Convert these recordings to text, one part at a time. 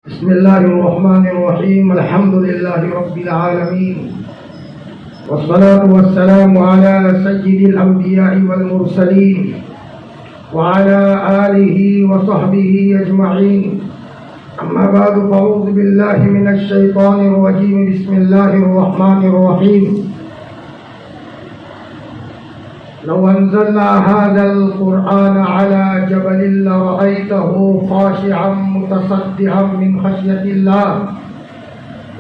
بسم الله الرحمن الرحيم. الحمد لله رب العالمين، والصلاة والسلام على سيد الأنبياء والمرسلين وعلى آله وصحبه أجمعين. أما بعد، فأعوذ بالله من الشيطان الرجيم. بسم الله الرحمن الرحيم. لو أنزلنا هذا القرآن على جبل لرأيته خاشعا متصدعا من خشية الله،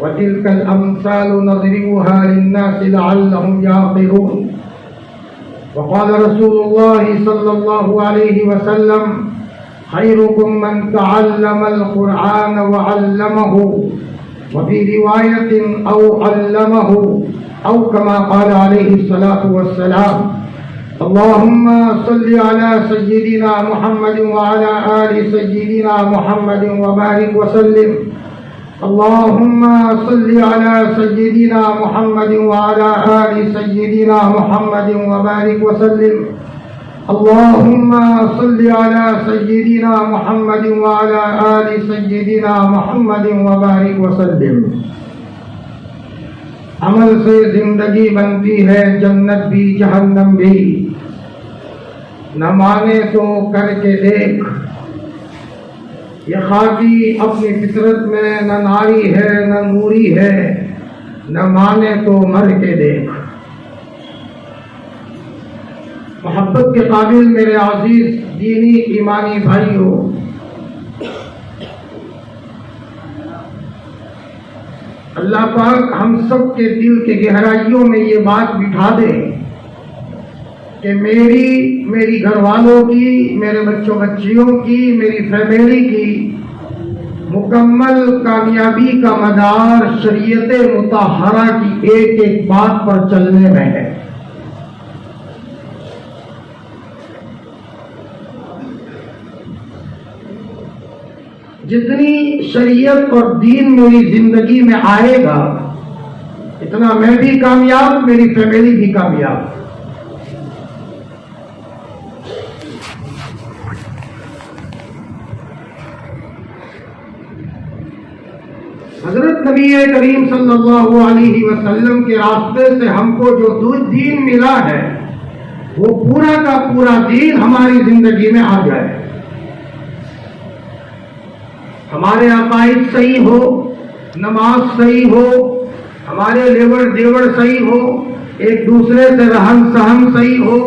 وتلك الأمثال نضربها للناس لعلهم يعقلون. وقال رسول الله صلى الله عليه وسلم: خيركم من تعلم القرآن وعلمه، وفي رواية أو علمه، أو كما قال عليه الصلاة والسلام. اللهم صل على سيدنا محمد وعلى آل سيدنا محمد وبارك وسلم. اللهم صل على سيدنا محمد وعلى آل سيدنا محمد وبارك وسلم. اللهم صل على سيدنا محمد وعلى آل سيدنا محمد وبارك وسلم. عمل سے زندگی بنتی ہے، جنت بھی جہنم بھی. نہ مانے تو کر کے دیکھ، یہ خاکی اپنی فطرت میں نہ ناری ہے نہ نوری ہے. نہ مانے تو مر کے دیکھ. محبت کے قابل میرے عزیز دینی ایمانی بھائیوں، اللہ پاک ہم سب کے دل کے گہرائیوں میں یہ بات بٹھا دے کہ میری گھر والوں کی، میرے بچوں بچیوں کی، میری فیملی کی مکمل کامیابی کا مدار شریعت مطہرہ کی ایک ایک بات پر چلنے میں ہے. جتنی شریعت اور دین میری زندگی میں آئے گا، اتنا میں بھی کامیاب، میری فیملی بھی کامیاب. حضرت نبی کریم صلی اللہ علیہ وسلم کے راستے سے ہم کو جو دین ملا ہے، وہ پورا کا پورا دین ہماری زندگی میں آ جائے. ہمارے عقائد صحیح ہو، نماز صحیح ہو، ہمارے لیور دیور صحیح ہو، ایک دوسرے سے رہن سہن صحیح ہو،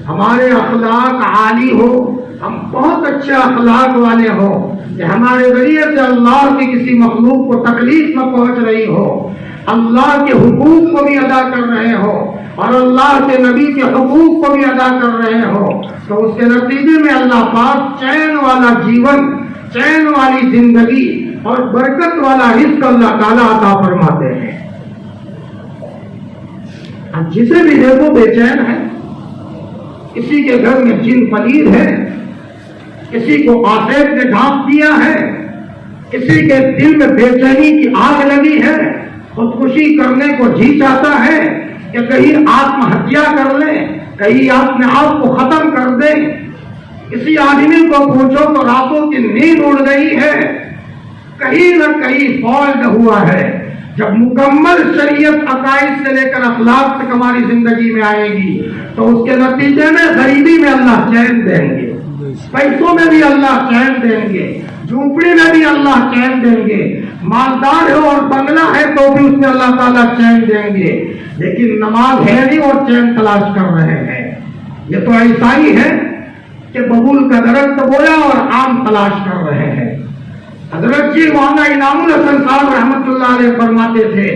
ہمارے اخلاق عالی ہو، ہم بہت اچھے اخلاق والے ہوں کہ ہمارے ذریعے سے اللہ کی کسی مخلوق کو تکلیف نہ پہنچ رہی ہو، اللہ کے حقوق کو بھی ادا کر رہے ہو اور اللہ کے نبی کے حقوق کو بھی ادا کر رہے ہو، تو اس کے نتیجے میں اللہ پاک چین والا جیون، چین والی زندگی اور برکت والا رزق اللہ تعالیٰ عطا فرماتے ہیں. جسے بھی دیکھو بے چین ہے، کسی کے گھر میں جن پلید ہے، کسی کو آفیت نے ڈھانپ دیا ہے، کسی کے دل میں بے چینی کی آگ لگی ہے، خودکشی کرنے کو جی چاہتا ہے کہ کہیں آتم ہتیا کر لے، کہیں اپنے آپ کو ختم کر دے. کسی آدمی کو پوچھو تو راتوں کی نیند اڑ گئی ہے، کہیں نہ کہیں فالٹ ہوا ہے. جب مکمل شریعت عقائد سے لے کر اخلاق تک ہماری زندگی میں آئے گی تو اس کے نتیجے میں غریبی میں اللہ چین دیں گے، پیسوں میں بھی اللہ چین دیں گے، جھونپڑی میں بھی اللہ چین دیں گے، مالدار ہے اور بنگلہ ہے تو بھی اس میں اللہ تعالیٰ چین دیں گے. لیکن نماز ہے نہیں اور چین تلاش کر رہے ہیں. یہ تو ایسا ہی ہے کہ ببول کا درخت بویا اور آم تلاش کر رہے ہیں. حضرت جی مولانا انعام الحسن صاحب رحمۃ اللہ علیہ فرماتے تھے،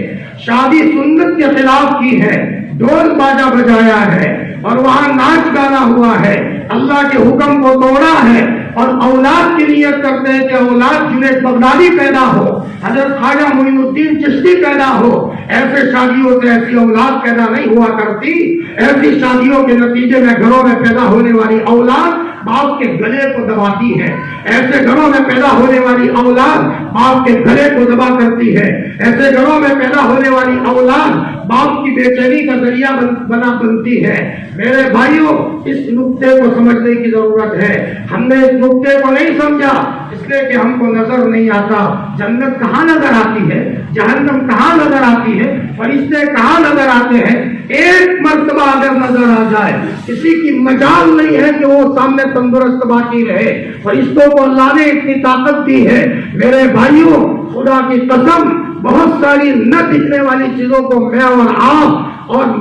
شادی سنت کے خلاف کی ہے، ڈھول باجا بجایا ہے اور وہاں ناچ گانا ہوا ہے، اللہ کے حکم کو توڑا ہے اور اولاد کی نیت کرتے ہیں کہ اولاد جنید بغدادی پیدا ہو، حضرت خواجہ معین الدین چشتی پیدا ہو. ایسے شادیوں سے ایسی اولاد پیدا نہیں ہوا کرتی. ایسی شادیوں کے نتیجے میں گھروں میں پیدا ہونے والی اولاد باپ کے گلے کو دباتی ہے. ایسے گھروں میں پیدا ہونے والی اولاد باپ کے گلے کو دبا کرتی ہے. ایسے گھروں میں پیدا ہونے والی اولاد باپ کی بے چینی کا ذریعہ بنتی ہے۔ میرے بھائیوں، اس نقطے کو سمجھنے کی ضرورت ہے۔ ہم نے اس نقطے کو نہیں سمجھا اس لیے کہ ہم کو نظر نہیں آتا جنت کہاں نظر آتی ہے، جہنم کہاں نظر آتی ہے، فرشتے کہاں نظر آتے ہیں۔ ایک مرتبہ اگر نظر آ جائے، کسی کی مجال نہیں ہے کہ وہ سامنے تندرست باقی رہے۔ فرشتوں کو اللہ نے اتنی طاقت دی ہے۔ میرے بھائیوں، خدا کی قسم، بہت ساری نہ دکھنے والی چیزوں کو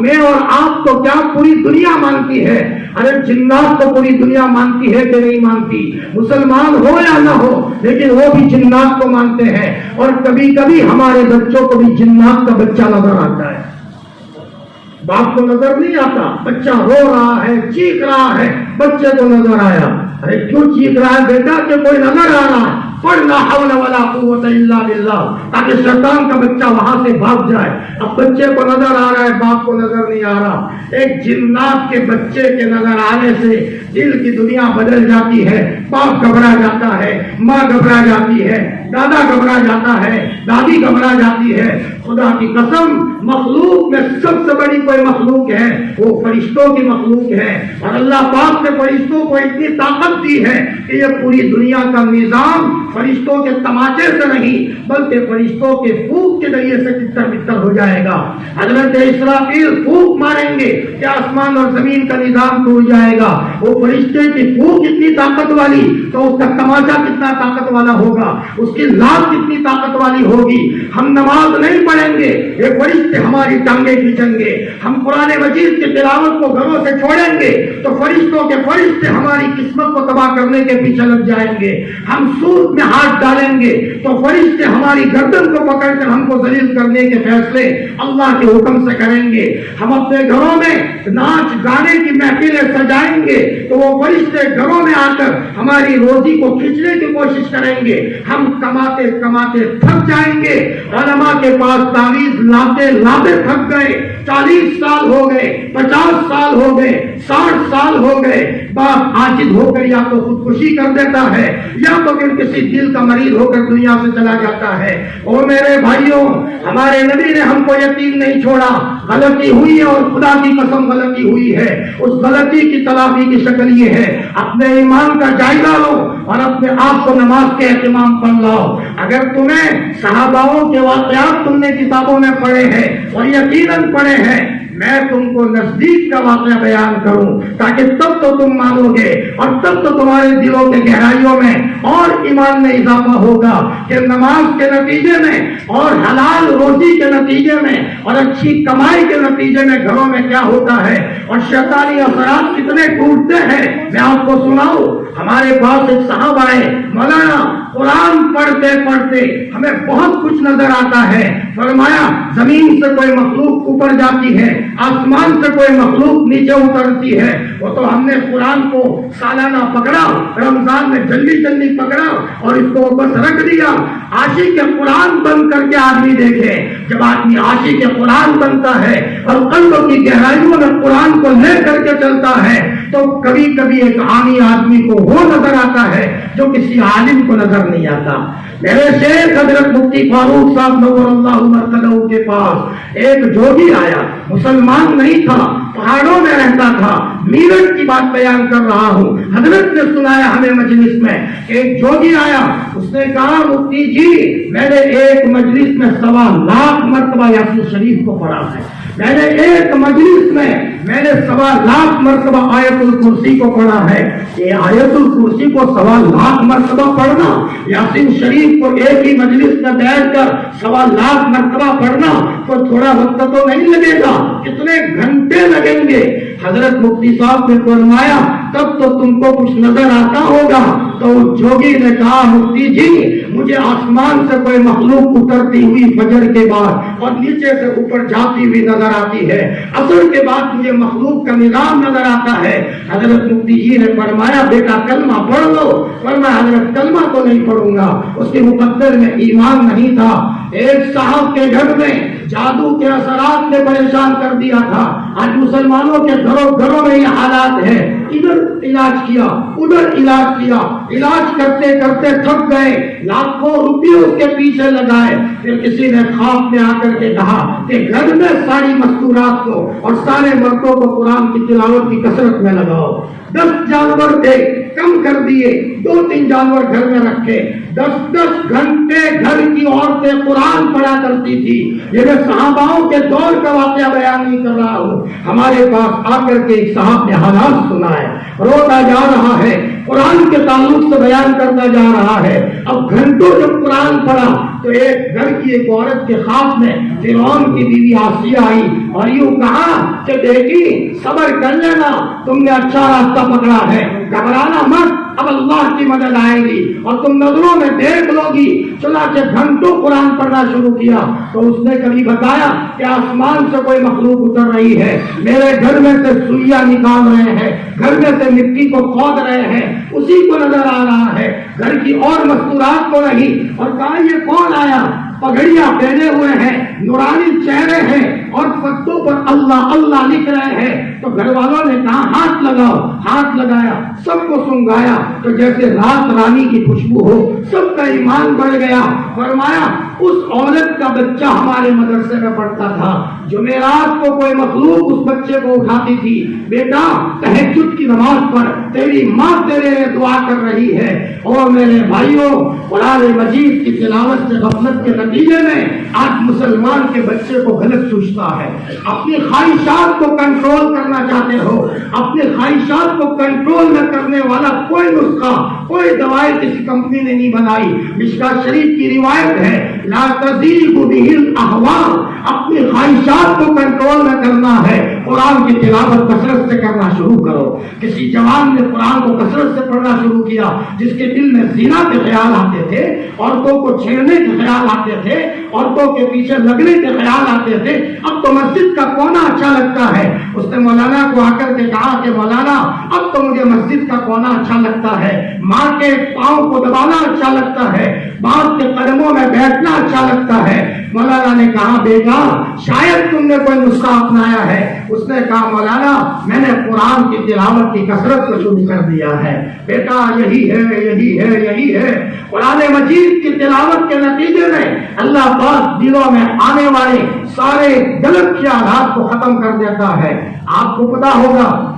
میں اور آپ تو کیا پوری دنیا مانتی ہے۔ ارے جنات تو پوری دنیا مانتی ہے کہ نہیں مانتی؟ مسلمان ہو یا نہ ہو، لیکن وہ بھی جنات کو مانتے ہیں۔ اور کبھی کبھی ہمارے بچوں کو بھی جنات کا بچہ نظر آتا ہے۔ باپ کو نظر نہیں آتا، بچہ رو رہا ہے، چیخ رہا ہے، بچے کو نظر آیا۔ ارے کیوں چیخ رہا ہے بیٹا؟ کہ کوئی نظر آ رہا ہے۔ پڑھ لا حول ولا قوت الا باللہ، تاکہ شیطان کا بچہ وہاں سے بھاگ جائے۔ اب بچے کو نظر آ رہا ہے، باپ کو نظر نہیں آ رہا۔ ایک جنات کے بچے کے نظر آنے سے دل کی دنیا بدل جاتی ہے۔ باپ گھبرا جاتا ہے، ماں گھبرا جاتی ہے، دادا گھبرا جاتا ہے، دادی گھبرا جاتی ہے۔ خدا کی قسم، مخلوق میں سب سے بڑی کوئی مخلوق ہے وہ فرشتوں کی مخلوق ہے۔ اور اللہ پاک نے فرشتوں کو اتنی طاقت دی ہے کہ یہ پوری دنیا کا نظام فرشتوں کے تماچے سے نہیں بلکہ فرشتوں کے پھونک کے ذریعے سے تتر بتر ہو جائے گا۔ حضرت اسرافیل پھونک ماریں گے کہ آسمان اور زمین کا نظام ٹوٹ جائے گا۔ وہ فرشتے کی پھونک اتنی طاقت والی تو اس کا تماچا کتنا طاقت والا ہوگا، اس کی لات کتنی طاقت والی ہوگی۔ ہم نماز نہیں پڑھیں گے، یہ فرشتے ہماری ٹانگیں کھینچیں گے۔ ہم قرآن مجید کی تلاوت کو گھروں سے چھوڑیں گے تو فرشتوں کے فرشتے ہماری قسمت کو تباہ کرنے کے پیچھے لگ جائیں گے۔ ہم سود میں ہاتھ ڈالیں گے تو فرشتے ہماری گردن کو پکڑ کر ہم کو ذلیل کرنے کے فیصلے اللہ کے حکم سے کریں گے۔ ہم اپنے گھروں میں ناچ گانے کی محفلیں سجائیں گے تو وہ فرشتے گھروں میں آ کر ہماری روزی کو کھینچنے کی کوشش کریں گے۔ ہم کماتے کماتے تھک جائیں گے۔ علماء کے پاس تعویذ لاتے لاتے تھک گئے، 40 سال ہو گئے، 50 سال ہو گئے، 60 سال ہو گئے۔ باپ عاجز ہو کر یا تو خودکشی کر دیتا ہے یا تو پھر کسی دل کا مریض ہو کر دنیا سے چلا جاتا ہے۔ اور میرے بھائیوں، ہمارے نبی نے ہم کو یتیم نہیں چھوڑا۔ غلطی ہوئی ہے اور خدا کی قسم غلطی ہوئی ہے۔ اس غلطی کی تلافی کی شکل یہ ہے، اپنے ایمان کا جائزہ لو اور اپنے آپ کو نماز کے اہتمام پر لاؤ۔ اگر تمہیں صحاباؤں کے واقعات تم نے کتابوں میں پڑھے ہیں اور یقیناً پڑھے ہیں، میں تم کو نزدیک کا واقعہ بیان کروں تاکہ تب تو تم مانو گے اور تب تو تمہارے دلوں کے گہرائیوں میں اور ایمان میں اضافہ ہوگا کہ نماز کے نتیجے میں اور حلال روزی کے نتیجے میں اور اچھی کمائی کے نتیجے میں گھروں میں کیا ہوتا ہے اور شیطانی اثرات کتنے ٹوٹتے ہیں۔ میں آپ کو سناؤں، ہمارے پاس ایک صاحب آئے، مولانا قرآن پڑھتے پڑھتے ہمیں بہت کچھ نظر آتا ہے۔ فرمایا زمین سے کوئی مخلوق اوپر جاتی ہے، آسمان سے کوئی مخلوق نیچے اترتی ہے۔ وہ تو ہم نے قرآن کو سالانہ پکڑا، رمضان میں جلدی جلدی پکڑا اور اس کو بس رکھ دیا۔ عاشق قرآن بن کر کے آدمی دیکھے، جب آدمی عاشق قرآن بنتا ہے اور قلب کی گہرائیوں میں قرآن کو لے کر کے چلتا ہے تو کبھی کبھی ایک عامی آدمی کو وہ نظر آتا ہے جو کسی عالم کو نظر نہیں آتا۔ میرے شیخ حضرت مفتی فاروق صاحب نور اللہ مرقدہ کے پاس ایک جوگی آیا، مسلمان نہیں تھا، پہاڑوں میں رہتا تھا۔ میرٹھ کی بات بیان کر رہا ہوں، حضرت نے سنایا ہمیں مجلس میں، ایک جوگی آیا، اس نے کہا مفتی جی میں نے ایک مجلس میں 1.25 لاکھ مرتبہ یاسین شریف کو پڑھا ہے، میں نے ایک مجلس میں 1.25 لاکھ مرتبہ آیت الکرسی کو پڑھا ہے۔ یہ آیت الکرسی کو 1.25 لاکھ مرتبہ پڑھنا، یاسین شریف کو ایک ہی مجلس میں بیٹھ کر 1.25 لاکھ مرتبہ پڑھنا تو تھوڑا وقت تو نہیں لگے گا، کتنے گھنٹے لگیں گے۔ حضرت مفتی صاحب نے فرمایا تب تو تم کو کچھ نظر آتا ہوگا۔ تو جوگی نے کہا مفتی جی مجھے آسمان سے کوئی مخلوق اترتی ہوئی فجر کے بعد اور نیچے سے اوپر جاتی ہوئی نظر آتی ہے، عصر کے بعد مجھے مخلوق کا نظام نظر آتا ہے۔ حضرت مفتی جی نے فرمایا بیٹا کلمہ پڑھ لو۔ فرمایا حضرت کلمہ تو نہیں پڑھوں گا، اس کے مقدر میں ایمان نہیں تھا۔ ایک صاحب کے گھر میں جادو کے اثرات نے پریشان کر دیا تھا. آج مسلمانوں کے گھروں میں یہ حالات ہے. ادھر علاج کیا, ادھر علاج کیا, علاج کرتے کرتے تھک گئے, لاکھوں روپے اس کے پیچھے لگائے. پھر کسی نے خواب میں آ کر کے کہا کہ گھر میں ساری مستورات کو اور سارے مردوں کو قرآن کی تلاوت کی کثرت میں لگاؤ. 10 جانور تھے, کم کر دیے, 2-3 جانور گھر میں رکھے. 10 گھنٹے گھر کی عورتیں قرآن پڑھا کرتی تھی. یہ میں صحاباؤں کے دور کا واقعہ بیان نہیں کر رہا ہوں. ہمارے پاس آ کر کے ایک صاحب نے حالات سنا ہے, روتا جا رہا ہے, قرآن کے تعلق سے بیان کرتا جا رہا ہے. اب گھنٹوں جب قرآن پڑھا تو ایک گھر کی ایک عورت کے خواب میں فرعون کی بیوی آسیہ آئی اور یوں کہا کہ دیکھی صبر کر لینا, تم نے اچھا راستہ پکڑا ہے, گھبرانا مت, اب اللہ کی مدد آئے گی اور تم نظروں میں دیکھ لو گی. چنانچہ گھنٹوں قرآن پڑھنا شروع کیا تو اس نے کبھی بتایا کہ آسمان سے کوئی مخلوق اتر رہی ہے, میرے گھر میں سے سوئیاں نکال رہے ہیں, گھر میں سے مٹی کو کھود رہے ہیں, اسی کو نظر آ رہا ہے, گھر کی اور مستورات کو نہیں. اور کہا یہ کون آیا, پگڑیاں پہنے ہوئے ہیں, نورانی چہرے ہیں اور پتوں پر اللہ اللہ لکھ رہے ہیں. تو گھر والوں نے کہا ہاتھ لگاؤ. ہاتھ لگایا, سب کو سنگایا تو جیسے رات رانی کی خوشبو ہو. سب کا ایمان بڑھ گیا. فرمایا اس عورت کا بچہ ہمارے مدرسے میں پڑھتا تھا, جمعرات کو کوئی مخلوق اس بچے کو اٹھاتی تھی, بیٹا تہجد کی نماز پڑھ, تیری ماں تیرے لیے دعا کر رہی ہے. اور میرے بھائیوں, قرآن مجید کی تلاوت سے غفلت کے نتیجے میں آج مسلمان کے بچے کو غلط سوچتا ہے. اپنی خواہشات کو کنٹرول کرنا چاہتے ہو, اپنی خواہشات کو کنٹرول نہ کرنے والا کوئی نسخہ, کوئی دوائی کسی کمپنی نے نہیں بنائی. مشکوٰۃ شریف کی روایت ہے, لا تزیغ بہ الاہواء, اپنی خواہشات کو کنٹرول نہ کرنا ہے, قرآن کی تلاوت کثرت سے کرنا شروع کرو. کسی جوان نے قرآن کو کثرت سے پڑھنا شروع کیا جس کے دل میں زنا کے خیال آتے تھے, عورتوں کو چھیڑنے کے خیال آتے تھے, عورتوں کے پیچھے لگنے کے خیال آتے تھے. اب تو مسجد کا کونا اچھا لگتا ہے. اس نے مولانا کو آ کر کے کہا کہ مولانا اب تو مجھے مسجد کا کونا اچھا لگتا ہے, ماں کے پاؤں کو دبانا اچھا لگتا ہے, باپ کے قدموں میں بیٹھنا اچھا لگتا ہے. مولانا نے کہا بیٹا شاید تم نے کوئی نسخہ اپنایا ہے. اس نے کہا مولانا میں نے قرآن کی تلاوت کی کثرت کو شروع کر دیا ہے. بیٹا یہی ہے, یہی ہے, یہی ہے. قرآن مجید کی تلاوت کے نتیجے میں اللہ پاک دلوں میں آنے والے سارے غلط خیالات کو ختم کر دیتا ہے. آپ کو پتا ہوگا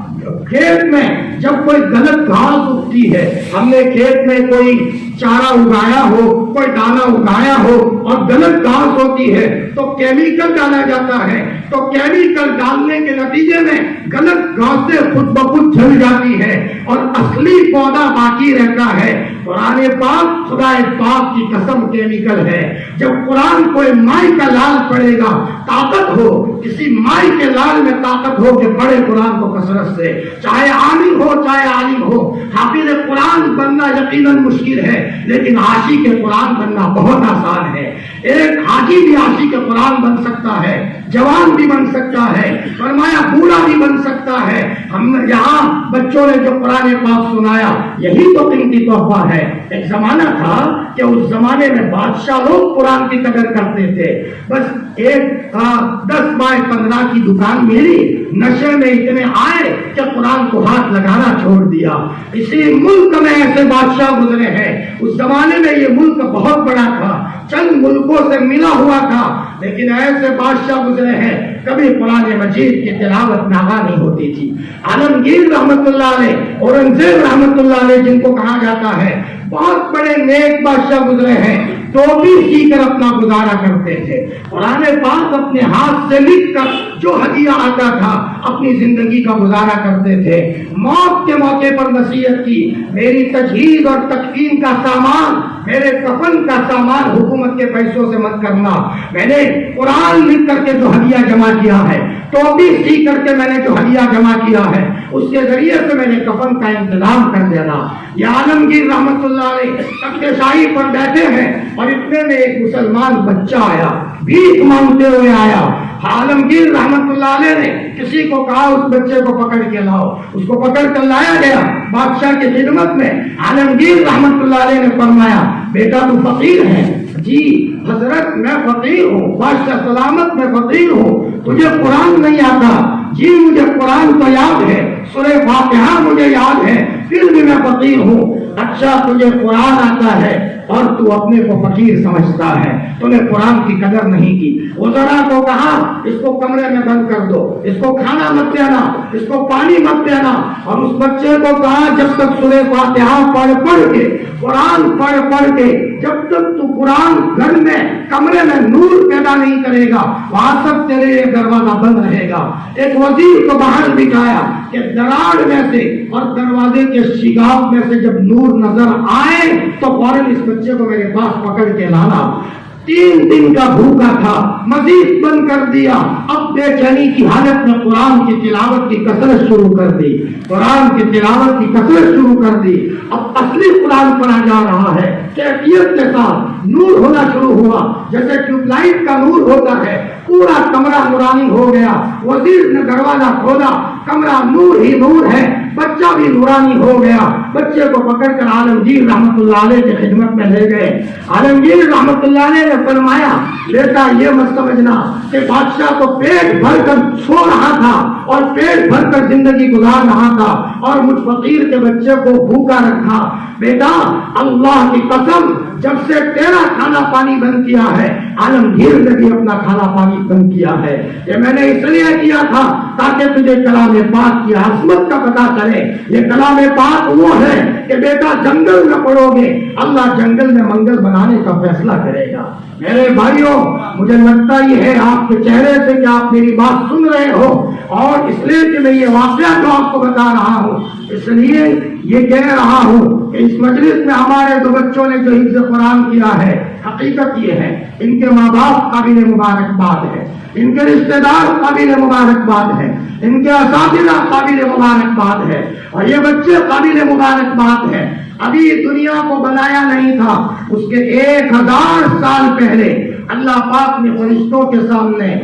کھیت میں جب کوئی غلط گھاس اگتی ہے, ہم نے کھیت میں کوئی چارہ اگایا ہو, کوئی دانا اگایا ہو اور غلط گھاس ہوتی ہے تو کیمیکل ڈالا جاتا ہے. تو کیمیکل ڈالنے کے نتیجے میں غلط گھاسیں خود بخود جل جاتی ہے اور اصلی پودا باقی رہتا ہے. قرآن پاک خدا پاک کی قسم کیمیکل ہے. جب قرآن کوئی مائی کا لال پڑے گا, طاقت ہو, کسی مائی کے لال میں طاقت ہو کہ پڑھے قرآن کو کثرت سے, چاہے عامل ہو چاہے عالم ہو. حافظ قرآن بننا یقیناً مشکل ہے لیکن عاشق کے قرآن بننا بہت آسان ہے. ایک حاجی بھی عاشق کے قرآن بن سکتا ہے, جوان بھی بن سکتا ہے, فرمایا بوڑھا بھی بن سکتا ہے. ہم یہاں بچوں نے جو قرآن پاک سنایا یہی تو قیمتی تحفہ ہے. ایک زمانہ تھا کہ اس زمانے میں بادشاہ لوگ قرآن کی قدر کرتے تھے. بس ایک 10 بائی 15 کی دکان ملی, نشے میں اتنے آئے کہ قرآن کو ہاتھ لگانا چھوڑ دیا. اسی ملک میں ایسے بادشاہ گزرے ہیں. اس زمانے میں یہ ملک بہت بڑا تھا, چند ملکوں سے ملا ہوا تھا, لیکن ایسے بادشاہ گزرے ہیں کبھی قرآن مجید کی تلاوت ناغا نہیں ہوتی تھی. عالمگیر رحمت اللہ علیہ, اورنگزیب رحمت اللہ علیہ جن کو کہا جاتا ہے, بہت بڑے نیک بادشاہ گزرے ہیں, ٹوپی سی کر اپنا گزارا کرتے تھے. قرآن پاک اپنے ہاتھ سے لکھ کر جو ہدیہ آتا تھا اپنی زندگی کا گزارا کرتے تھے. موت کے موقع پر نصیحت کی, میری تجہیز اور تکفین کا سامان, میرے کفن کا سامان حکومت کے پیسوں سے مت کرنا. میں نے قرآن لکھ کر کے جو ہدیہ جمع کیا ہے, ٹوپی سی کر کے میں نے جو ہدیہ جمع کیا ہے, اس کے ذریعے سے میں نے کفن کا انتظام کر دینا. یہ عالمگیر رحمت اللہ علیہ تخت شاہی پر بیٹھے ہیں اور اتنے میں ایک مسلمان بچہ آیا, بھیک مانگتے ہوئے آیا. عالمگیر رحمت اللہ علیہ نے کسی کو کہا اس بچے کو پکڑ کے لاؤ. اس کو پکڑ کر لایا گیا بادشاہ کی خدمت میں. عالمگیر رحمت اللہ علیہ نے فرمایا بیٹا تو فقیر ہے, جی حضرت میں فقیر ہوں، بادشاہ سلامت میں فقیر ہوں، تجھے قرآن نہیں آتا؟ جی مجھے قرآن تو یاد ہے، سورہ فاتحہ مجھے یاد ہے، پھر بھی میں فقیر ہوں۔ اچھا تجھے قرآن آتا ہے اور تو اپنے کو فقیر سمجھتا ہے، تو نے قرآن کی قدر نہیں کی۔ وزراء کو کہا اس کو کمرے میں بند کر دو، اس کو کھانا مت دینا، اس کو پانی مت دینا، اور اس بچے کو کہا جب تک سورہ فاتحہ پڑھ کے قرآن پڑھ کے جب تک تو قرآن گھر میں کمرے میں نور پیدا نہیں کرے گا وہاں تک تیرے یہ دروازہ بند رہے گا۔ ایک وزیر کو باہر دکھایا کہ دراڑ میں سے اور دروازے کے شگاف میں سے جب نور نظر آئے تو فوراً اس بچے کو میرے پاس پکڑ کے لانا۔ 3 دن کا بھوکا تھا، مزید بند کر دیا، اب بے چینی کی حالت میں قرآن کی تلاوت کی کثرت شروع کر دی، قرآن کی تلاوت کی کثرت شروع کر دی۔ اب اصلی قرآن پڑھا جا رہا ہے، کیفیت کے ساتھ نور ہونا شروع ہوا، جیسے ٹیوب لائٹ کا نور ہوتا ہے، پورا کمرہ نورانی ہو گیا۔ وزیر نے دروازہ کھولا، کمرہ نور ہی نور ہے، بچہ بھی نورانی ہو گیا۔ بچے کو پکڑ کر عالمگیر رحمت اللہ علیہ کی خدمت میں لے گئے۔ عالمگیر رحمت اللہ علیہ نے فرمایا بیٹا یہ مت سمجھنا کہ بادشاہ کو پیٹ بھر کر سو رہا تھا اور پیٹ بھر کر زندگی گزار رہا تھا اور مجھ فقیر کے بچے کو بھوکا رکھا۔ بیٹا اللہ کی قسم جب سے تیرا کھانا پانی بند کیا ہے عالمگیر نے بھی اپنا کھانا پانی بند کیا ہے۔ یہ میں نے اس لیے کیا تھا تاکہ تجھے کلام پاک کی عظمت کا پتہ چلے۔ یہ کلام پاک وہ ہے کہ بیٹا جنگل میں پڑھو گے اللہ جنگل میں منگل بنانے کا فیصلہ کرے گا۔ میرے بھائیوں مجھے لگتا یہ ہے آپ کے چہرے سے کہ آپ میری بات سن رہے ہو، اور اس لیے کہ میں یہ واقعہ جو آپ کو بتا رہا ہوں اس لیے یہ کہہ رہا ہوں کہ اس مجلس میں ہمارے 2 بچوں نے جو حفظ قرآن کیا ہے، حقیقت یہ ہے ان کے ماں باپ قابل مبارکباد ہے، ان کے رشتہ دار قابل مبارکباد ہے، ان کے اساتذہ قابل مبارکباد ہے، اور یہ بچے قابل مبارکباد ہے۔ ابھی دنیا کو بنایا نہیں تھا، اس کے 1000 سال پہلے اللہ پاک نے فرشتوں کے سامنے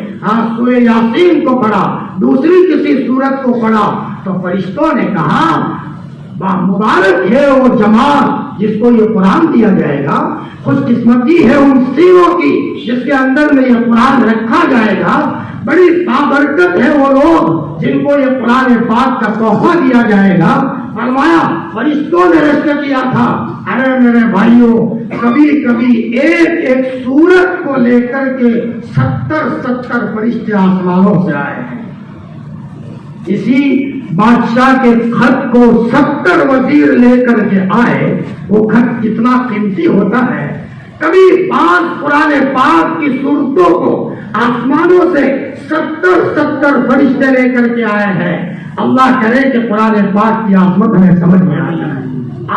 سورہ یاسین کو پڑھا، دوسری کسی سورت کو پڑھا تو فرشتوں نے کہا مبارک ہے وہ جماعت جس کو یہ قرآن دیا جائے گا، خوش قسمتی ہے ان سینوں کی جس کے اندر میں یہ قرآن رکھا جائے گا، بڑی بابرکت ہے وہ لوگ جن کو یہ قرآن پاک کا تحفہ دیا جائے گا۔ فرمایا فرشتوں نے رشتہ کیا تھا۔ ارے میرے بھائیوں کبھی کبھی ایک سورت کو لے کر کے 70 فرشتے آسمانوں سے آئے ہیں۔ اسی بادشاہ کے خط کو 70 وزیر لے کر کے آئے، وہ خط کتنا قیمتی ہوتا ہے۔ کبھی 5 قرآن پاک کی صورتوں کو آسمانوں سے 70 فرشتے لے کر کے آئے ہیں۔ اللہ کرے کہ قرآن پاک کی عظمت ہمیں سمجھ میں آ جائے۔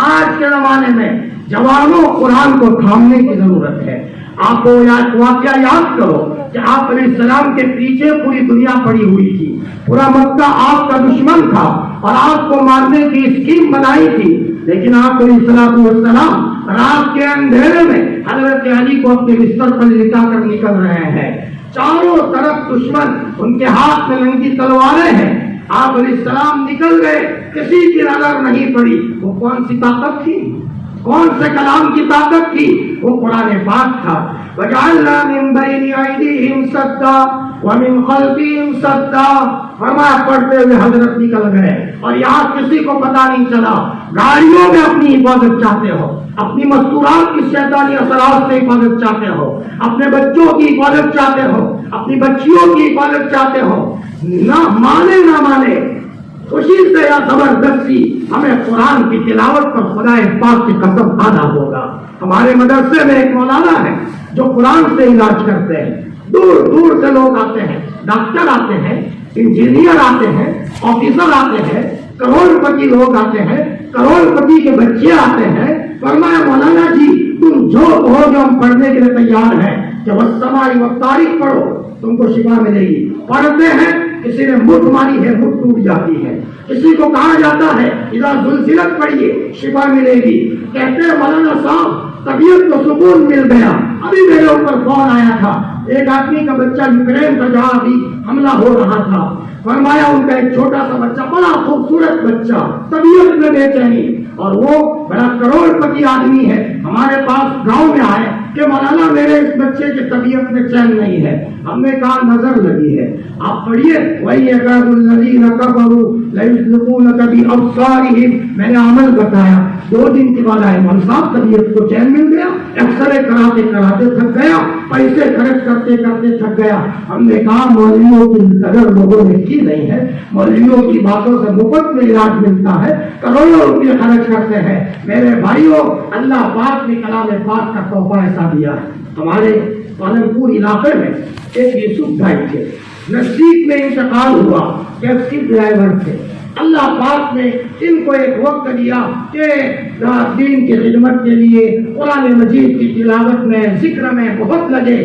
آج کے زمانے میں جوانوں قرآن کو تھامنے کی ضرورت ہے۔ آپ کو واقعہ یاد کرو کہ آپ علیہ السلام کے پیچھے پوری دنیا پڑی ہوئی تھی، پورا مکہ آپ کا دشمن تھا اور آپ کو مارنے کی اسکیم بنائی تھی، لیکن آپ علیہ السلام رات کے اندھیرے میں حضرت علی کو اپنے بستر پر لٹا کر نکل رہے ہیں، چاروں طرف دشمن، ان کے ہاتھ میں ننگی تلواریں ہیں، آپ علیہ السلام نکل گئے، کسی کی نظر نہیں پڑی۔ وہ کون سی طاقت تھی؟ کون سے کلام کی طاقت تھی؟ وہ قرآن پاک تھا۔ وَجَعَلْنَا مِن بَيْنِ أَيْدِيهِمْ سَدًّا وَمِن خَلْفِهِمْ سَدًّا، فرمایا پڑھتے ہوئے حضرت نکل گئے اور یہاں کسی کو پتا نہیں چلا۔ گاڑیوں میں اپنی حفاظت چاہتے ہو، اپنی مستورات کی شیطانی اثرات سے حفاظت چاہتے ہو، اپنے بچوں کی حفاظت چاہتے ہو، اپنی بچیوں کی حفاظت چاہتے ہو، نہ مانے نہ مانے، خوشی سے یا زبردستی ہمیں قرآن کی تلاوت پر خدا پاک کی قسم آنا ہوگا۔ ہمارے مدرسے میں ایک مولانا ہے جو قرآن سے علاج کرتے ہیں، دور دور سے لوگ آتے ہیں، ڈاکٹر آتے ہیں، انجینئر آتے ہیں، آفیسر آتے ہیں، کروڑ پتی لوگ آتے ہیں، کروڑ پتی کے بچے آتے ہیں۔ فرمایا مولانا جی تم جو ہو جو ہم پڑھنے کے لیے تیار ہیں کہ والسماء والطارق پڑھو تم کو شفا ملے گی۔ پڑھتے ہیں، کسی نے مٹھ ماری ہے مٹھ ٹوٹ جاتی ہے، کسی کو کہا جاتا ہے اذا زلزلت پڑھیے شفا ملے گی۔ کہتے ہیں مولانا صاحب طبیعت کو سکون مل گیا، ابھی میرے اوپر فون آیا تھا، ایک آدمی کا بچہ یوکرین کا جہاں ابھی حملہ ہو رہا تھا، فرمایا ان کا ایک چھوٹا سا بچہ، بڑا خوبصورت بچہ، طبیعت میں بے چینی، اور وہ بڑا کروڑ پتی آدمی ہے، ہمارے پاس گاؤں میں آئے، کہ مولانا میرے اس بچے کی طبیعت میں چین نہیں ہے. ہم نے کہا نظر لگی ہے. آپ پڑھیے وہی اگر الذین کفروا لیزلقونک بابصارہم. میں نے عمل بتایا 2 دن کے بعد آئے مول صاحب طبیعت کو چین مل گیا. ایکس رے کراتے کراتے تھک گیا, پیسے خرچ کرتے کرتے تھک گیا. ہم نے کہا مولویوں کی قدر لوگوں نے کی نہیں ہے. مولویوں کی باتوں سے مفت میں علاج ملتا ہے, کروڑوں روپے خرچ کرتے ہیں. میرے بھائیوں, اللہ پاک نے کلام پاک کا تحفہ ایسا دیا ہے. ہمارے پالنپور علاقے میں ایک یوسف بھائی تھے, نزدیک میں انتقال ہوا. ٹیکسی ڈرائیور تھے. اللہ پاک نے ان کو ایک وقت دیا کہ دین کی خدمت کے لیے قرآن مجید کی تلاوت میں, ذکر میں بہت لگے.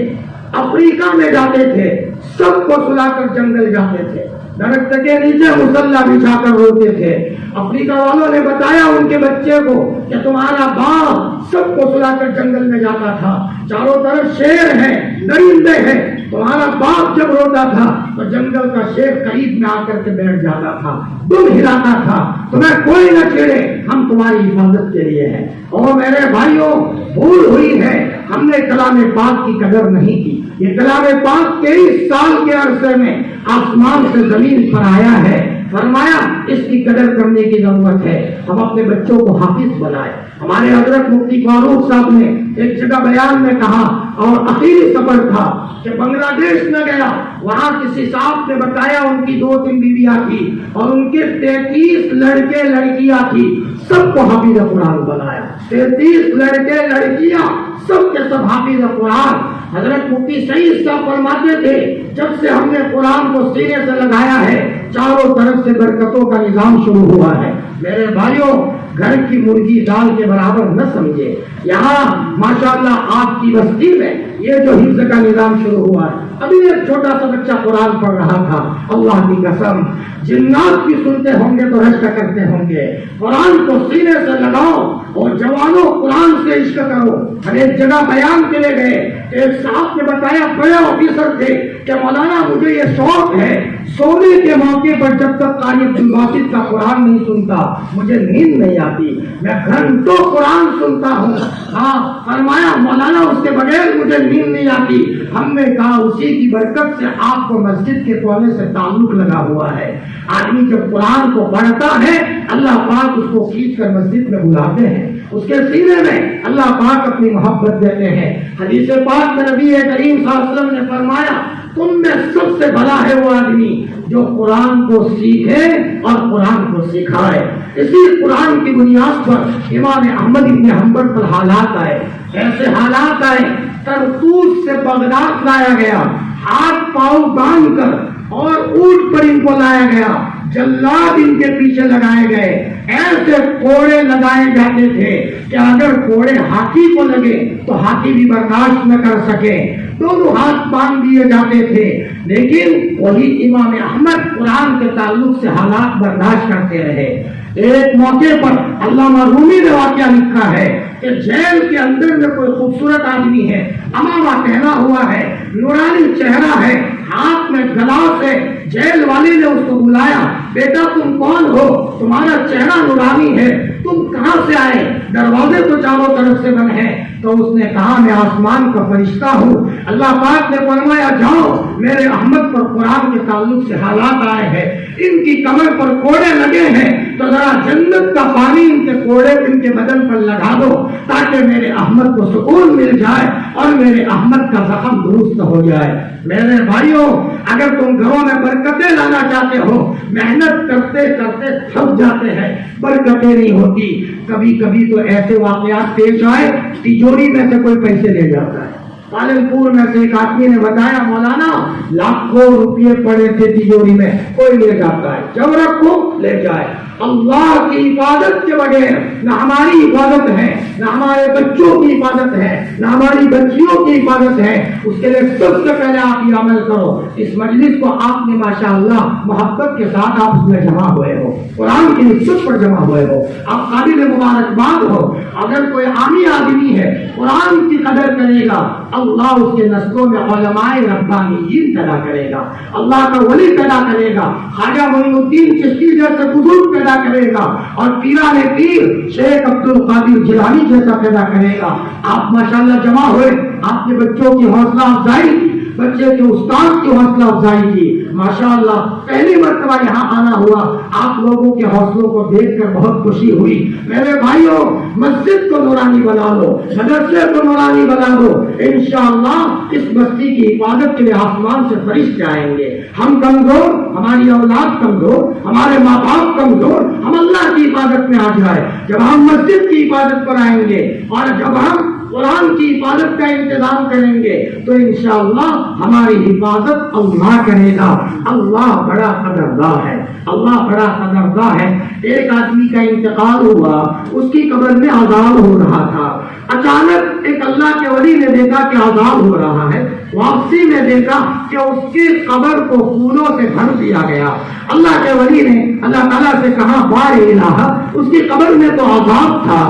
افریقہ میں جاتے تھے, سب کو سلا کر جنگل جاتے تھے, درخت کے نیچے مصلی بچھا کر روتے تھے. افریقہ والوں نے بتایا ان کے بچے کو کہ تمہارا باپ سب کو سلا کر جنگل میں جاتا تھا, چاروں طرف شیر ہیں, درندے ہیں. تمہارا باپ جب روتا تھا تو جنگل کا شیر قریب میں آ کر کے بیٹھ جاتا تھا, دم ہلاتا تھا, تمہیں کوئی نہ چھیڑے, ہم تمہاری حفاظت کے لیے ہیں. اور میرے بھائیوں, بھول ہوئی ہے, ہم نے کلام پاک کی قدر نہیں کی. یہ کلام پاک 23 سال کے عرصے میں آسمان سے زمین پر آیا ہے. فرمایا اس کی قدر کرنے کی ضرورت ہے. ہم اپنے بچوں کو حافظ بنائے. ہمارے حضرت مفتی فاروق صاحب نے ایک جگہ بیان میں کہا, اور آخری سفر تھا کہ بنگلہ دیش میں گیا, وہاں کسی صاحب نے بتایا ان کی 2-3 بیویاں تھی اور ان کے 33 لڑکے لڑکیاں تھی. سب کو حافظ قرآن بنایا. 33 لڑکے لڑکیاں سب کے سب حافظ قرآن. حضرت مفتی سعید صاحب فرماتے تھے جب سے ہم نے قرآن کو سینے سے لگایا ہے, چاروں طرف سے برکتوں کا نظام شروع ہوا ہے. میرے بھائیوں, گھر کی مرغی دال کے برابر نہ سمجھے. یہاں ماشاءاللہ آپ کی بستی میں یہ جو حفظ کا نظام شروع ہوا ہے, ابھی ایک چھوٹا سا بچہ قرآن پڑھ رہا تھا. اللہ کی قسم, جنات بھی سنتے ہوں گے تو رشک کرتے ہوں گے. قرآن کو سینے سے لگاؤ اور جوانوں قرآن سے عشق کرو. ہم ایک جگہ بیان کے لیے گئے, ایک صاحب نے بتایا, بڑے آفیسر تھے, کہ مولانا مجھے یہ شوق ہے سونے کے موقع پر جب تک قاری عبدالباسط کا قرآن نہیں سنتا مجھے نیند نہیں آتی, میں گھنٹوں قرآن سنتا ہوں. ہاں, فرمایا مولانا اس کے بغیر مجھے نیند نہیں آتی. ہم نے کہا اسی کی برکت سے آپ کو مسجد کے کونے سے تعلق لگا ہوا ہے. آدمی جب قرآن کو پڑھتا ہے اللہ پاک اس کو کھینچ کر مسجد میں بلاتے ہیں, اس کے سینے میں اللہ پاک اپنی محبت دیتے ہیں. حدیث پاک میں نبی کریم صلی اللہ علیہ وسلم نے فرمایا تم میں سب سے بڑا ہے وہ آدمی جو قرآن کو سیکھے اور قرآن کو سکھائے. اسی قرآن کی بنیاد پر امام احمد بن حنبل پر حالات آئے, ایسے حالات آئے, ترتوس سے بغداد لایا گیا, ہاتھ پاؤں باندھ کر اور اونٹ پر ان کو لایا گیا, جلاد ان کے پیچھے لگائے گئے. ایسے کوڑے لگائے جاتے تھے کہ اگر کوڑے ہاتھی کو لگے تو ہاتھی بھی برداشت نہ کر سکے. دونوں ہاتھ باندھ دیے جاتے تھے, لیکن وہی امام احمد قرآن کے تعلق سے حالات برداشت کرتے رہے. ایک موقع پر علامہ رومی نے واقعہ لکھا ہے کہ جیل کے اندر میں کوئی خوبصورت آدمی ہے, امامہ پہنا ہوا ہے, نورانی چہرہ ہے, ہاتھ میں گلاس ہے. جیل والے نے اس کو بلایا, بیٹا تم کون ہو, تمہارا چہرہ نورانی ہے, تم کہاں سے آئے, دروازے تو چاروں طرف سے بند ہیں. تو اس نے کہا میں آسمان کا فرشتہ ہوں. اللہ پاک نے فرمایا جاؤ, میرے احمد پر قرآن کے تعلق سے حالات آئے ہیں, ان کی کمر پر کوڑے لگے ہیں, تو ذرا جنت کا پانی ان کے کوڑے ان کے بدن پر لگا دو تاکہ میرے احمد کو سکون مل جائے اور میرے احمد کا زخم درست ہو جائے. میرے بھائیوں, اگر تم گھروں میں برکتیں لانا چاہتے ہو, محنت کرتے کرتے تھک جاتے ہیں, برکتیں نہیں ہوتی. کبھی کبھی تو ایسے واقعات پیش آئے تجوری میں سے کوئی پیسے لے جاتا ہے. پالنپور میں سے ایک آدمی نے بتایا مولانا لاکھوں روپئے پڑے تھے تجوری میں, کوئی لے جاتا ہے, جب رکھو لے جائے. اللہ کی حفاظت کے بغیر نہ ہماری حفاظت ہے, نہ ہمارے بچوں کی حفاظت ہے, نہ ہماری بچیوں کی حفاظت ہے. اس کے لیے سب سے پہلے آپ یہ عمل کرو. اس مجلس کو آپ نے ماشاءاللہ محبت کے ساتھ آپ اس میں جمع ہوئے ہو, قرآن کی نسبت پر جمع ہوئے ہو, آپ قابل مبارکباد ہو. اگر کوئی عامی آدمی ہے قرآن کی قدر کرے گا, اللہ اس کے نسلوں میں علماء ربانیین پیدا کرے گا, اللہ کا ولی پیدا کرے گا, خواجہ معین الدین چشتی جیسے بزرگ پیدا کرے گا اور پیران پیر شیخ عبد القادر جیلانی جیسا پیدا کرے گا۔ آپ ماشاءاللہ جمع ہوئے، آپ کے بچوں کی حوصلہ افزائی کی، بچے کے استاد کی حوصلہ افزائی کی، ماشاءاللہ پہلی مرتبہ یہاں آنا ہوا، آپ لوگوں کے حوصلوں کو دیکھ کر بہت خوشی ہوئی۔ میرے بھائیوں، مسجد کو نورانی بنا لو، مدرسے کو نورانی بنا لو، انشاءاللہ اس بستی کی حفاظت کے لیے آسمان سے فرشتے آئیں گے۔ ہم کمزور، ہماری اولاد کمزور، ہمارے ماں باپ کمزور، ہم اللہ کی حفاظت میں آ جائے، جب ہم مسجد کی حفاظت پر آئیں گے اور جب ہم قرآن کی حفاظت کا انتظام کریں گے تو انشاءاللہ ہماری حفاظت اللہ کرے گا۔ اللہ بڑا قدردان ہے، اللہ بڑا قدردان ہے۔ ایک آدمی کا انتقال ہوا، اس کی قبر میں عذاب ہو رہا تھا، اچانک ایک اللہ کے ولی نے دیکھا کہ عذاب ہو رہا ہے، واپسی میں دیکھا کہ اس کی قبر کو پھولوں سے بھر دیا گیا۔ اللہ کے ولی نے اللہ تعالیٰ سے کہا بار الہ، اس کی قبر میں تو عذاب تھا،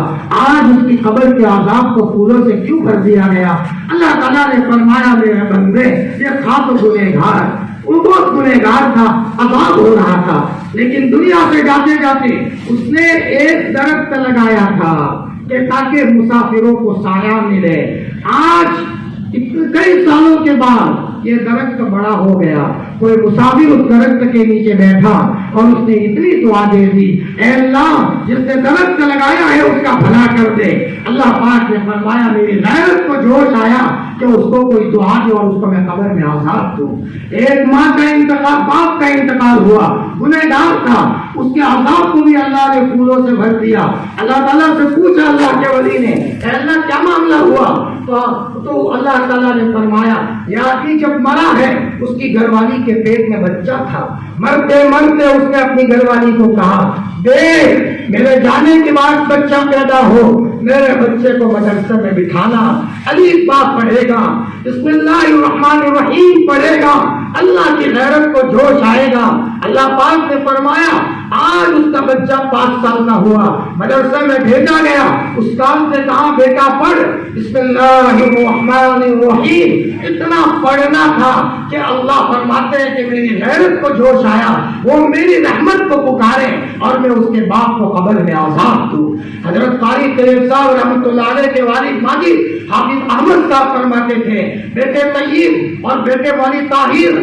آج اس کی قبر کے عذاب کو پھولوں سے کیوں بھر دیا گیا؟ اللہ تعالیٰ نے فرمایا میرے بندے، یہ تھا تو گنہگار، وہ بہت گنہگار تھا، عذاب ہو رہا تھا، لیکن دنیا سے جاتے جاتے اس نے ایک درخت لگایا تھا کہ تاکہ مسافروں کو سایہ ملے۔ آج کئی سالوں کے بعد یہ درخت بڑا ہو گیا، کوئی مسافر اس درخت کے نیچے بیٹھا اور اس نے اتنی دعا دے دی، اے اللہ جس نے درخت لگایا ہے اس کا بھلا کر دے۔ اللہ پاک نے فرمایا میری غیرت کو جوش آیا کہ اس کو کوئی دعا دے اور اس کو میں قبر میں آزاد دوں۔ ایک ماں کا انتقال، باپ کا انتقال ہوا، گنہگار تھا، اس کے عذاب کو بھی اللہ نے پھولوں سے بھر دیا۔ اللہ تعالیٰ سے پوچھا اللہ کے ولی نے، اے اللہ کیا معاملہ ہوا؟ تو اللہ تعالیٰ نے فرمایا یہ آدمی جب مرا ہے اس کی گھر والی کے پیٹ میں بچہ تھا، مرتے مرتے اس نے اپنی گھر والی کو کہا دیکھ میرے جانے کے بعد بچہ پیدا ہو، میرے بچے کو مدرسے میں بٹھانا، الف با پڑھے گا، بسم اللہ الرحمن الرحیم پڑھے گا، اللہ کی غیرت کو جوش آئے گا۔ اللہ پاک نے فرمایا آج اس کا بچہ 5 سال کا ہوا، مدرسے میں بھیجا گیا، استاد نے کہا بیٹا پڑھ بسم اللہ الرحمن الرحیم، اتنا پڑھنا تھا کہ اللہ فرماتے ہیں کہ میری غیرت کو جوش آیا، وہ میری رحمت کو پکارے اور میں اس کے باپ کو قبر میں آزاد دوں۔ حضرت قاری طیب صاحب رحمۃ اللہ علیہ کے والد ماجد حافظ احمد صاحب فرماتے تھے بیٹے طیب اور بیٹے والی طاہر،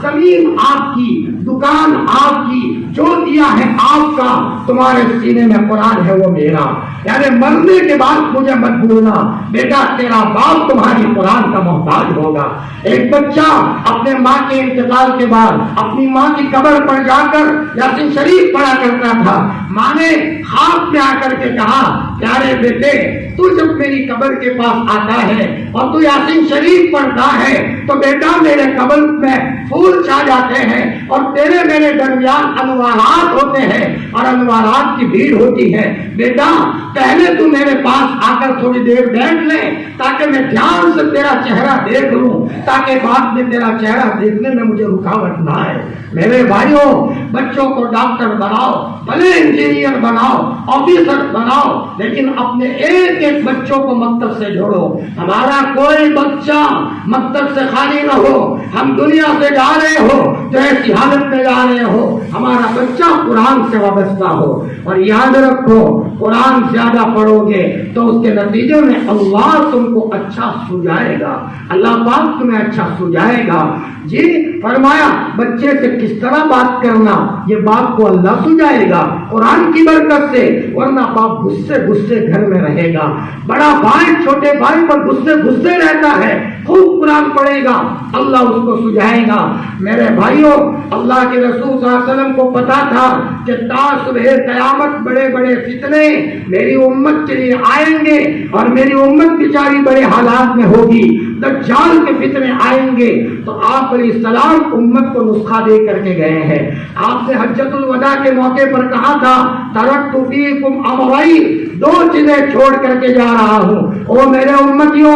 زمین آپ کی، دکان آپ کی، جو دیا ہے آپ کا، تمہارے سینے میں قرآن ہے وہ میرا، یعنی مرنے کے بعد مجھے مت بھولنا بیٹا تیرا باپ تمہاری قرآن کا محتاج ہوگا۔ ایک بچہ اپنے ماں کے انتقال کے بعد اپنی ماں کی قبر پر جا کر یاسین شریف پڑھا کرتا تھا، ماں نے خواب میں آ کر کے کہا پیارے بیٹے تو جب میری قبر کے پاس آتا ہے اور تو یاسین شریف پڑھتا ہے تو بیٹا میرے قبر میں پھول چھا جاتے ہیں اور تیرے میرے درمیان انوارات ہوتے ہیں اور انوارات کی بھیڑ ہوتی ہے، بیٹا پہلے تو میرے پاس آ کر تھوڑی دیر بیٹھ لے تاکہ میں دھیان سے تیرا چہرہ دیکھ لوں، تاکہ بعد میں تیرا چہرہ دیکھنے میں مجھے رکاوٹ نہ آئے۔ میرے بھائیوں، بچوں کو ڈاکٹر بناؤ، بھلے انجینئر بناؤ، آفیسر بناؤ، لیکن اپنے ایک ایک بچوں کو مکتب سے جوڑو۔ ہمارا کوئی بچہ مکتب سے خالی نہ ہو، ہم دنیا سے جا رہے ہو تو ایسی حالت میں جا رہے ہو ہمارا بچہ قرآن سے وابستہ ہو، اور یاد رکھو قرآن زیادہ پڑھو گے تو اس کے نتیجے میں اللہ تم کو اچھا سجائے گا، اللہ پاک تمہیں اچھا سجائے گا۔ جی فرمایا بچے سے کس طرح بات کرنا، یہ بات کو اللہ سجائے گا قرآن کی برکت سے، ورنہ باپ غصے گھر میں رہے گا، بڑا بھائی چھوٹے بھائی پر غصے رہتا ہے، خوب قرآن پڑھے گا اللہ اس کو سجائے گا۔ میرے بھائیوں، اللہ کے رسول صلی اللہ علیہ وسلم کو پتا تھا کہ تا صبح قیامت بڑے بڑے فتنے میری امت کے لیے آئیں گے اور میری امت بیچاری بڑے حالات میں ہوگی، دجال کے فتنے آئیں گے، تو آپ علیہ السلام امت کو نسخہ دے کر کے گئے ہیں۔ آپ نے حجۃ الوداع کے موقع پر کہا تھا ترکت فیکم امرین، 2 چیزیں چھوڑ کر کے جا رہا ہوں، او میرے امتیوں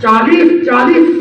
40-40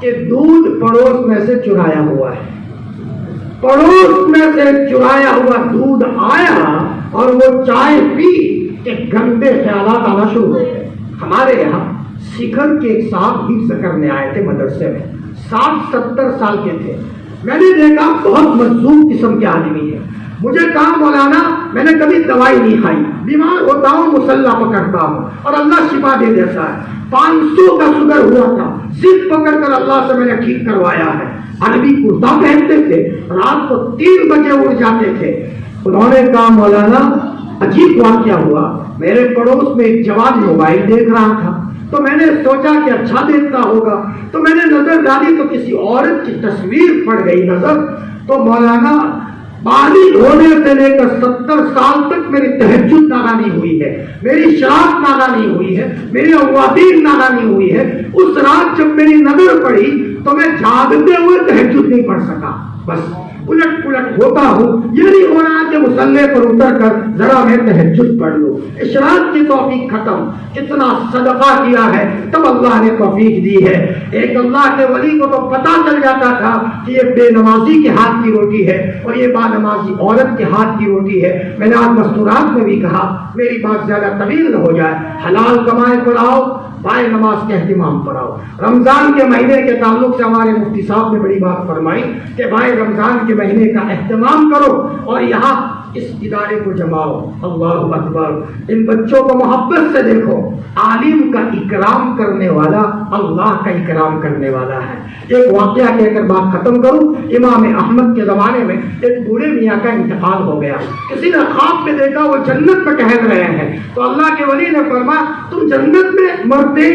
کہ دودھ پڑوس میں سے چرایا ہوا ہے، پڑوس میں سے چرایا ہوا دودھ آیا اور وہ چائے پی کہ گندے خیالات آنا شروع ہو گئے۔ ہمارے یہاں سکھر کے ایک صاحب حفظ کرنے آئے تھے مدرسے میں، 60-70 سال کے تھے۔ میں نے دیکھا بہت مظلوم قسم کے آدمی ہے۔ مجھے کہا مولانا میں نے کبھی دوائی نہیں کھائی، بیمار ہوتا ہوں مسلح پکڑتا ہوں اور اللہ شفا دے دیتا ہے۔ 500 کا شوگر ہوا تھا، ضد پکڑ کر اللہ سے میں نے ٹھیک کروایا ہے۔ عربی کرتا پہنتے تھے، رات کو 3 بجے اٹھ جاتے تھے۔ انہوں نے کہا مولانا عجیب واقعہ ہوا، میرے پڑوس میں ایک جوان موبائل دیکھ رہا تھا تو میں نے سوچا کہ اچھا دیکھتا ہوگا، تو میں نے نظر ڈالی تو کسی عورت کی تصویر پڑ گئی نظر۔ تو مولانا بالغ ہونے سے لے کر 70 سال تک میری تہجد نادا نہیں ہوئی ہے، میری شراب نادا نہیں ہوئی ہے، میری اوابین نادا نہیں ہوئی ہے۔ اس رات جب میری نظر پڑی تو میں جاگتے ہوئے تہجد نہیں پڑھ سکا، بس الٹ پلٹ ہوتا ہوں۔ یہ نہیں ہو رہا کہ مصلے پر اتر کر ذرا میں تہجد پڑھ لوں۔ اشراق کی توفیق ختم، کتنا صدقہ کیا ہے تب اللہ نے توفیق دی ہے۔ ایک اللہ کے ولی کو تو پتا چل جاتا تھا کہ یہ بے نمازی کے ہاتھ کی روٹی ہے اور یہ با نمازی عورت کے ہاتھ کی روٹی ہے۔ میں نے آج مستورات میں بھی کہا، میری بات زیادہ طویل نہ ہو جائے، حلال کمائے پڑھاؤ، بائیں نماز کے اہتمام پڑھاؤ۔ رمضان کے مہینے کے تعلق سے ہمارے مفتی صاحب نے بڑی بات فرمائی کہ بھائی رمضان کے مہینے کا اہتمام کرو اور یہاں اس ادارے کو جماؤ۔ اللہ اکبر، ان بچوں کو محبت سے دیکھو۔ عالم کا اکرام کرنے والا اللہ کا اکرام کرنے والا ہے۔ ایک واقعہ کہہ کر بات ختم کروں۔ امام احمد کے زمانے میں ایک بوڑھے میاں کا انتقال ہو گیا، کسی نے خواب میں دیکھا وہ جنت میں ٹہل رہے ہیں، تو اللہ کے ولی نے فرمایا تم جنت میں مرتے؟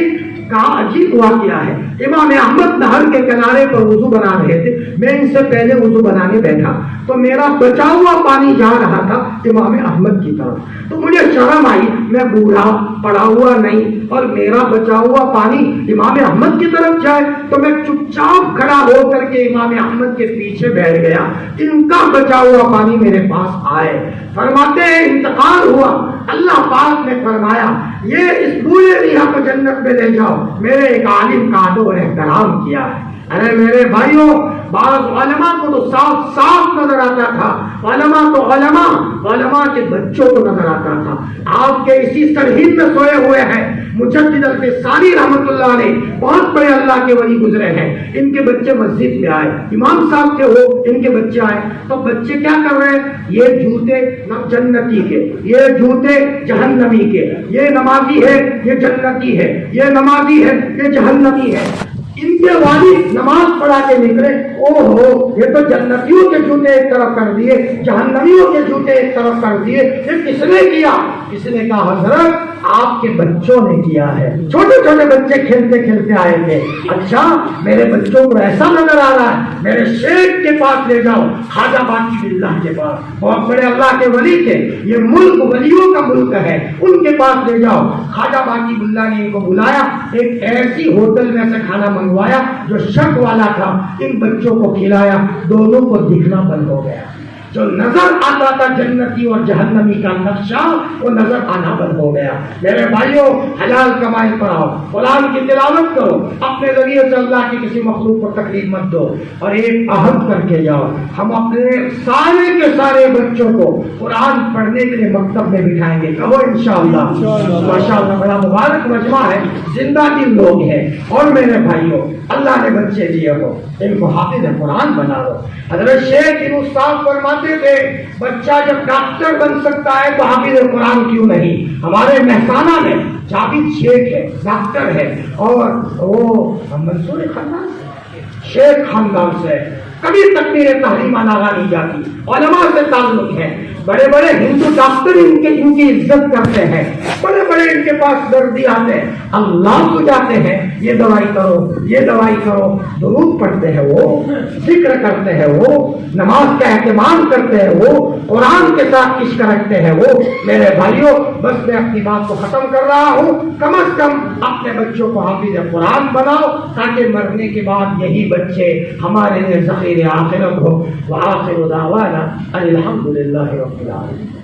کہا عجیب واقعہ ہے۔ امام احمد نہر کے کنارے پر وضو بنا رہے تھے، میں ان سے پہلے وضو بنانے بیٹھا تو میرا بچا ہوا پانی جا رہا تھا امام احمد کی طرف، تو مجھے شرم آئی، میں بوڑھا پڑا ہوا نہیں اور میرا بچا ہوا پانی امام احمد کی طرف جائے، تو میں چپ چاپ کھڑا ہو کر کے امام احمد کے پیچھے بیٹھ گیا، ان کا بچا ہوا پانی میرے پاس آئے۔ فرماتے ہیں انتقال ہوا، اللہ پاک نے فرمایا یہ اس بوڑھے میاں کو جنت میں لے جاؤ، میرے ایک عالم کا ادب اور احترام کیا ہے۔ ارے میرے بھائیوں، بعض علماء کو تو صاف صاف نظر آتا تھا، علماء کے بچوں کو نظر آتا تھا۔ آپ کے اسی سرحد میں سوئے ہوئے ہیں مجدد الفسانی رحمۃ اللہ علیہ، بہت بڑے اللہ کے ولی گزرے ہیں، ان کے بچے مسجد میں آئے، امام صاحب کے ہو ان کے بچے آئے، تو بچے کیا کر رہے ہیں؟ یہ جوتے جنتی کے، یہ جوتے جہنمی کے، یہ نمازی ہے یہ جنتی ہے، یہ نمازی ہے یہ جہنمی ہے۔ ان کے والد نماز پڑھا کے نکلے، او ہو یہ تو جنتیوں کے جوتے ایک طرف کر دیے، جہنمیوں کے جوتے ایک طرف کر دیے، یہ کس نے کیا؟ کس نے کہا حضرت آپ کے بچوں نے کیا ہے، چھوٹے چھوٹے بچے کھیلتے کھیلتے آئے تھے۔ اچھا میرے بچوں کو ایسا نظر آ رہا ہے، میرے شیخ کے پاس لے جاؤ، خواجہ باقی باللہ کے پاس، بہت بڑے اللہ کے ولی تھے، یہ ملک ولیوں کا ملک ہے، ان کے پاس لے جاؤ۔ خواجہ باقی باللہ نے ان کو بلایا، ایک ایسی ہوٹل میں سے کھانا منگوایا جو شک والا تھا، ان بچوں کو کھلایا، دونوں کو دکھنا بند ہو گیا۔ جو نظر آتا تھا جنتی اور جہنمی کا نقشہ، وہ نظر آنا بند ہو گیا۔ میرے بھائیوں، حلال کمائی پڑھاؤ، قرآن کی تلاوت کرو، اپنے ذریعے سے اللہ کی کسی مخلوق کو تکلیف مت دو، اور ایک عہد کر کے جاؤ، ہم اپنے سارے کے سارے بچوں کو قرآن پڑھنے کے لیے مکتب میں بٹھائیں گے، کہو انشاءاللہ۔ ماشاءاللہ بڑا مبارک مجمع ہے، زندہ دل لوگ ہیں، اور میرے بھائیوں اللہ نے بچے دیے ہو، ان کو حافظ قرآن بنا دو۔ حضرت شیخ ابن صاحب فرماتے تھے بچہ جب ڈاکٹر بن سکتا ہے تو حافظ قرآن کیوں نہیں؟ ہمارے مہسانہ میں جاوید شیخ ہے، ڈاکٹر ہے، اور وہ منصور خاندان شیخ خاندان سے، کبھی تکبیر تحریمہ ناغا نہیں جاتی، علماء سے تعلق ہے، بڑے بڑے ہندو ڈاکٹر ان کی عزت کرتے ہیں، بڑے بڑے ان کے پاس دردی آتے ہیں، اللہ کو جاتے ہیں یہ دوائی کرو یہ دوائی کرو، درود پڑھتے ہیں وہ، ذکر کرتے ہیں وہ، نماز کا اہتمام کرتے ہیں وہ، قرآن کے ساتھ عشق رکھتے ہیں وہ۔ میرے بھائیوں بس میں اپنی بات کو ختم کر رہا ہوں، کم از کم اپنے بچوں کو حافظ قرآن بناؤ تاکہ مرنے کے بعد یہی بچے ہمارے لیے ذخیرہ آخرت ہو۔ وآخر دعوانا الحمدللہ رب العالمین۔